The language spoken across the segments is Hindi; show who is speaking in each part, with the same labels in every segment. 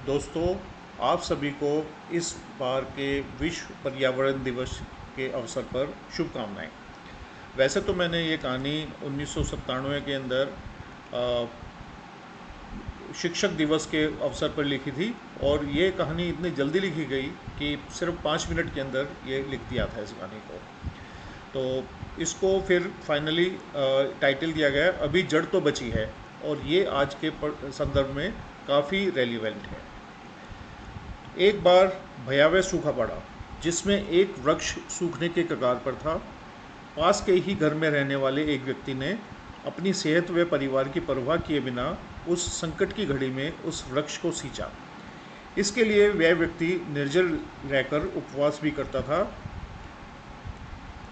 Speaker 1: दोस्तों, आप सभी को इस बार के विश्व पर्यावरण दिवस के अवसर पर शुभकामनाएं। वैसे तो मैंने ये कहानी 1997 के अंदर अ, शिक्षक दिवस के अवसर पर लिखी थी और ये कहानी इतनी जल्दी लिखी गई कि सिर्फ 5 मिनट के अंदर ये लिख दिया था इस कहानी को। तो इसको फिर फाइनली टाइटल दिया गया अभी जड़ तो बची है, और ये आज के संदर्भ में काफ़ी रेलिवेंट है। एक बार भयावह सूखा पड़ा जिसमें एक वृक्ष सूखने के कगार पर था। पास के ही घर में रहने वाले एक व्यक्ति ने अपनी सेहत व परिवार की परवाह किए बिना उस संकट की घड़ी में उस वृक्ष को सींचा। इसके लिए वह व्यक्ति निर्जल रहकर उपवास भी करता था।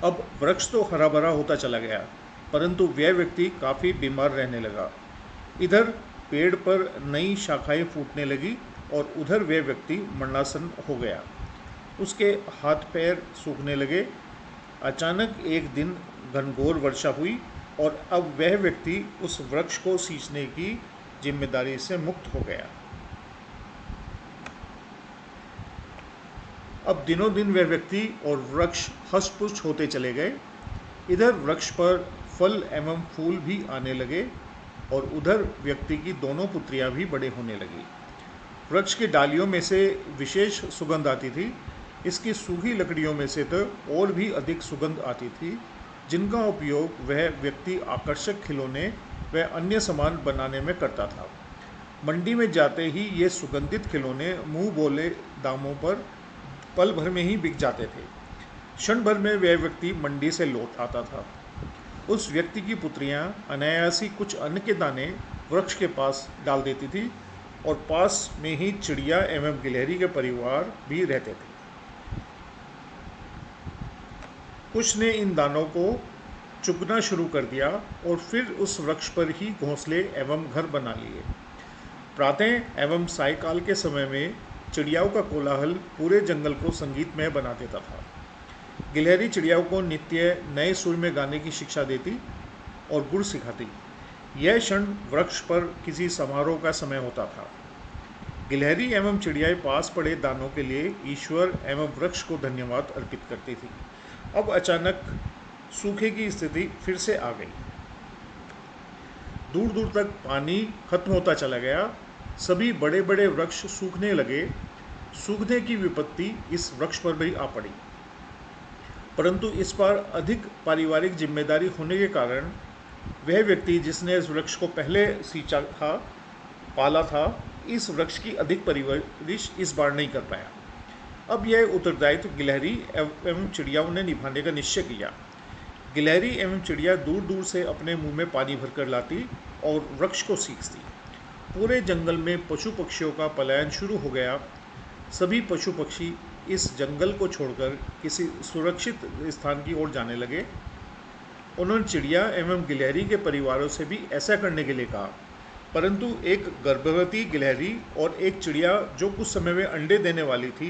Speaker 1: अब वृक्ष तो हरा भरा होता चला गया, परंतु वह व्यक्ति काफ़ी बीमार रहने लगा। इधर पेड़ पर नई शाखाएं फूटने लगी और उधर वह व्यक्ति मरणासन हो गया। उसके हाथ पैर सूखने लगे। अचानक एक दिन घनघोर वर्षा हुई और अब वह व्यक्ति उस वृक्ष को सींचने की जिम्मेदारी से मुक्त हो गया। अब दिनों दिन वह व्यक्ति और वृक्ष हष्ट-पुष्ट होते चले गए। इधर वृक्ष पर फल एवं फूल भी आने लगे और उधर व्यक्ति की दोनों पुत्रियां भी बड़े होने लगी। वृक्ष की डालियों में से विशेष सुगंध आती थी। इसकी सूखी लकड़ियों में से तो और भी अधिक सुगंध आती थी, जिनका उपयोग वह व्यक्ति आकर्षक खिलौने व अन्य सामान बनाने में करता था। मंडी में जाते ही ये सुगंधित खिलौने मुंह बोले दामों पर पल भर में ही बिक जाते थे। क्षण भर में वह व्यक्ति मंडी से लौट आता था। उस व्यक्ति की पुत्रियां अनायास ही कुछ अन्न के दाने वृक्ष के पास डाल देती थी और पास में ही चिड़िया एवं गिलहरी के परिवार भी रहते थे। कुछ ने इन दानों को चुगना शुरू कर दिया और फिर उस वृक्ष पर ही घोंसले एवं घर बना लिए। प्रातः एवं सायकाल के समय में चिड़ियाओं का कोलाहल पूरे जंगल को संगीतमय बना देता था। गिलहरी चिड़ियाओं को नित्य नए सुर में गाने की शिक्षा देती और गुर सिखाती। यह क्षण वृक्ष पर किसी समारोह का समय होता था। गिलहरी एवं चिड़ियाएं पास पड़े दानों के लिए ईश्वर एवं वृक्ष को धन्यवाद अर्पित करती थी। अब अचानक सूखे की स्थिति फिर से आ गई। दूर दूर तक पानी खत्म होता चला गया। सभी बड़े बड़े वृक्ष सूखने लगे। सूखने की विपत्ति इस वृक्ष पर भी आ पड़ी, परंतु इस बार अधिक पारिवारिक जिम्मेदारी होने के कारण वह व्यक्ति जिसने इस वृक्ष को पहले सींचा था, पाला था, इस वृक्ष की अधिक परवरिश इस बार नहीं कर पाया। अब यह उत्तरदायित्व गिलहरी एवं चिड़ियाओं ने निभाने का निश्चय किया। गिलहरी एवं चिड़िया दूर दूर से अपने मुंह में पानी भरकर लाती और वृक्ष को सींचती। पूरे जंगल में पशु पक्षियों का पलायन शुरू हो गया। सभी पशु पक्षी इस जंगल को छोड़कर किसी सुरक्षित स्थान की ओर जाने लगे। उन्होंने चिड़िया एवं गिलहरी के परिवारों से भी ऐसा करने के लिए कहा, परंतु एक गर्भवती गिलहरी और एक चिड़िया जो कुछ समय में अंडे देने वाली थी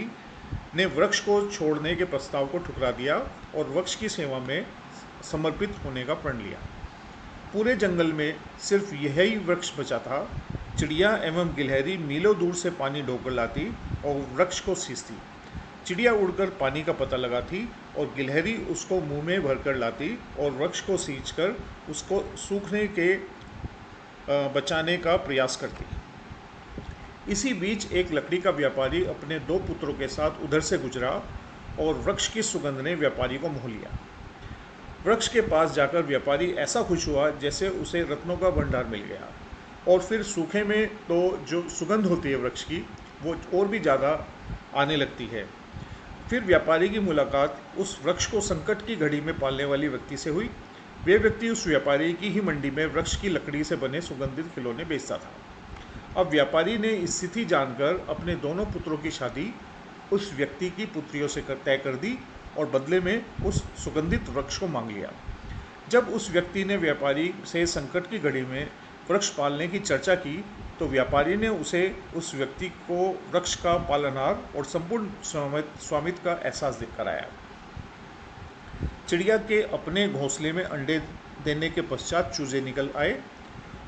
Speaker 1: ने वृक्ष को छोड़ने के प्रस्ताव को ठुकरा दिया और वृक्ष की सेवा में समर्पित होने का प्रण लिया। पूरे जंगल में सिर्फ यही वृक्ष बचा था। चिड़िया एवं गिलहरी मीलों दूर से पानी ढोकर लाती और वृक्ष को सींचती। चिड़िया उड़कर पानी का पता लगाती और गिलहरी उसको मुंह में भरकर लाती और वृक्ष को सींचकर उसको सूखने के बचाने का प्रयास करती। इसी बीच एक लकड़ी का व्यापारी अपने 2 पुत्रों के साथ उधर से गुजरा और वृक्ष की सुगंध ने व्यापारी को मोह लिया। वृक्ष के पास जाकर व्यापारी ऐसा खुश हुआ जैसे उसे रत्नों का भंडार मिल गया। और फिर सूखे में तो जो सुगंध होती है वृक्ष की, वो और भी ज़्यादा आने लगती है। फिर व्यापारी की मुलाकात उस वृक्ष को संकट की घड़ी में पालने वाली व्यक्ति से हुई। वे व्यक्ति उस व्यापारी की ही मंडी में वृक्ष की लकड़ी से बने सुगंधित खिलौने बेचता था। अब व्यापारी ने स्थिति जानकर अपने दोनों पुत्रों की शादी उस व्यक्ति की पुत्रियों से तय कर दी और बदले में उस सुगंधित वृक्ष को मांग लिया। जब उस व्यक्ति ने व्यापारी से संकट की घड़ी में वृक्ष पालने की चर्चा की तो व्यापारी ने उसे उस व्यक्ति को वृक्ष का पालनहार और संपूर्ण स्वामित्व का एहसास कराया। चिड़िया के अपने घोंसले में अंडे देने के पश्चात चूजे निकल आए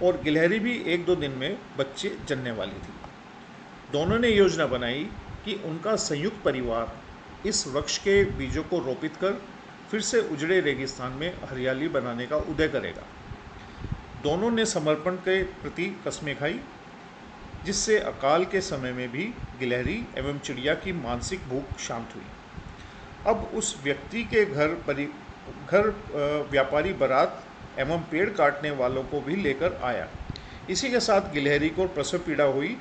Speaker 1: और गिलहरी भी 1-2 दिन में बच्चे जनने वाली थी। दोनों ने योजना बनाई कि उनका संयुक्त परिवार इस वृक्ष के बीजों को रोपित कर फिर से उजड़े रेगिस्तान में हरियाली बनाने का उदय करेगा। दोनों ने समर्पण के प्रति कस्में खाई, जिससे अकाल के समय में भी गिलहरी एवं चिड़िया की मानसिक भूख शांत हुई। अब उस व्यक्ति के घर व्यापारी बारात एवं पेड़ काटने वालों को भी लेकर आया। इसी के साथ गिलहरी को प्रसव पीड़ा हुई।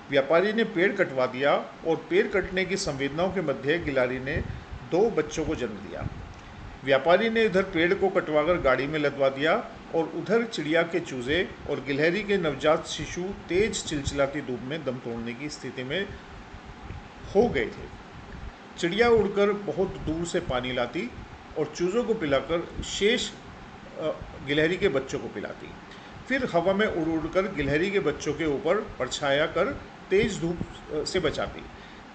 Speaker 1: व्यापारी ने पेड़ कटवा दिया और पेड़ कटने की संवेदनाओं के मध्य गिलहरी ने 2 बच्चों को जन्म दिया। व्यापारी ने इधर पेड़ को कटवाकर गाड़ी में लदवा दिया और उधर चिड़िया के चूजे और गिलहरी के नवजात शिशु तेज चिलचिलाती धूप में दम तोड़ने की स्थिति में हो गए थे। चिड़िया उड़कर बहुत दूर से पानी लाती और चूजों को पिलाकर शेष गिलहरी के बच्चों को पिलाती। फिर हवा में उड़ उड़कर गिलहरी के बच्चों के ऊपर परछाया कर तेज धूप से बचाती।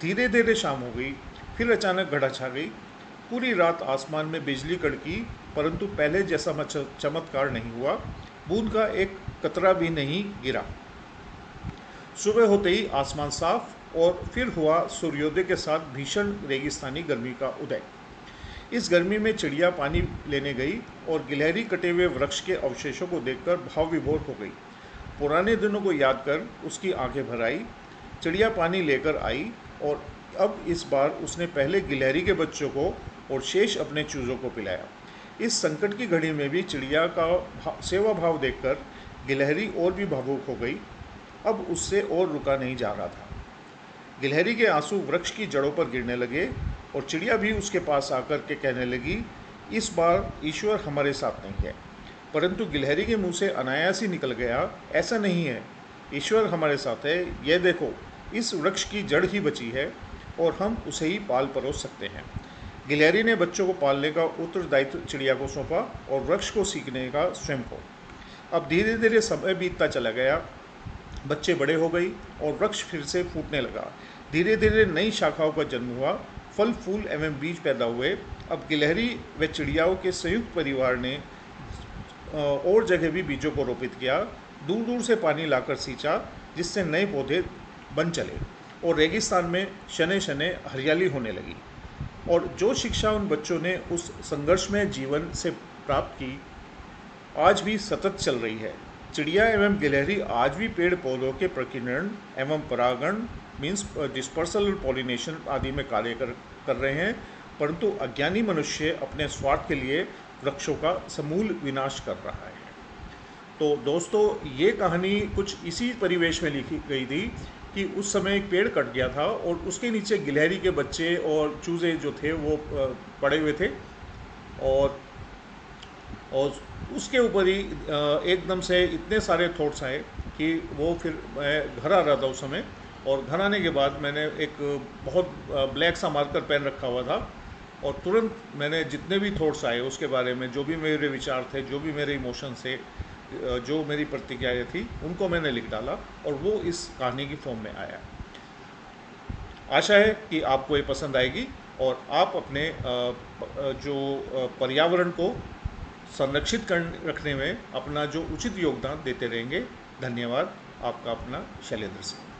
Speaker 1: धीरे धीरे शाम हो गई, फिर अचानक घटा छा गई। पूरी रात आसमान में बिजली कड़की, परंतु पहले जैसा चमत्कार नहीं हुआ। बूंद का एक कतरा भी नहीं गिरा। सुबह होते ही आसमान साफ और फिर हुआ सूर्योदय के साथ भीषण रेगिस्तानी गर्मी का उदय। इस गर्मी में चिड़िया पानी लेने गई और गिलहरी कटे हुए वृक्ष के अवशेषों को देखकर भाव विभोर हो गई। पुराने दिनों को याद कर उसकी आंखें भर आई। चिड़िया पानी लेकर आई और अब इस बार उसने पहले गिलहरी के बच्चों को और शेष अपने चूजों को पिलाया। इस संकट की घड़ी में भी चिड़िया का सेवा भाव देखकर गिलहरी और भी भावुक हो गई। अब उससे और रुका नहीं जा रहा था। गिलहरी के आंसू वृक्ष की जड़ों पर गिरने लगे और चिड़िया भी उसके पास आकर के कहने लगी, इस बार ईश्वर हमारे साथ नहीं है। परंतु गिलहरी के मुंह से अनायास ही निकल गया, ऐसा नहीं है, ईश्वर हमारे साथ है। यह देखो, इस वृक्ष की जड़ ही बची है और हम उसे ही पाल परोस सकते हैं। गिलहरी ने बच्चों को पालने का उत्तरदायित्व चिड़िया को सौंपा और वृक्ष को सीखने का स्वयं को। अब धीरे धीरे समय बीतता चला गया। बच्चे बड़े हो गई और वृक्ष फिर से फूटने लगा। धीरे धीरे नई शाखाओं का जन्म हुआ, फल फूल एवं बीज पैदा हुए। अब गिलहरी व चिड़ियाओं के संयुक्त परिवार ने और जगह भी बीजों को रोपित किया, दूर दूर से पानी लाकर सींचा, जिससे नए पौधे बन चले और रेगिस्तान में शने शने हरियाली होने लगी। और जो शिक्षा उन बच्चों ने उस संघर्ष में जीवन से प्राप्त की, आज भी सतत चल रही है। चिड़िया एवं गिलहरी आज भी पेड़ पौधों के प्रकीर्णन एवं परागण मीन्स डिस्पर्सल पॉलिनेशन आदि में कार्य कर रहे हैं, परंतु अज्ञानी मनुष्य अपने स्वार्थ के लिए वृक्षों का समूल विनाश कर रहा है। तो दोस्तों, ये कहानी कुछ इसी परिवेश में लिखी गई थी कि उस समय एक पेड़ कट गया था और उसके नीचे गिलहरी के बच्चे और चूजे जो थे वो पड़े हुए थे और उसके ऊपर ही एकदम से इतने सारे थॉट्स आए कि वो फिर मैं घर आ रहा था उस समय, और घर आने के बाद मैंने एक बहुत ब्लैक सा मार्कर पेन रखा हुआ था और तुरंत मैंने जितने भी थॉट्स आए उसके बारे में, जो भी मेरे विचार थे, जो भी मेरे इमोशन थे, जो मेरी प्रतिक्रियाएं थी, उनको मैंने लिख डाला और वो इस कहानी की फॉर्म में आया। आशा है कि आपको ये पसंद आएगी और आप अपने जो पर्यावरण को संरक्षित रखने में अपना जो उचित योगदान देते रहेंगे। धन्यवाद। आपका अपना शैलेंद्र सिंह।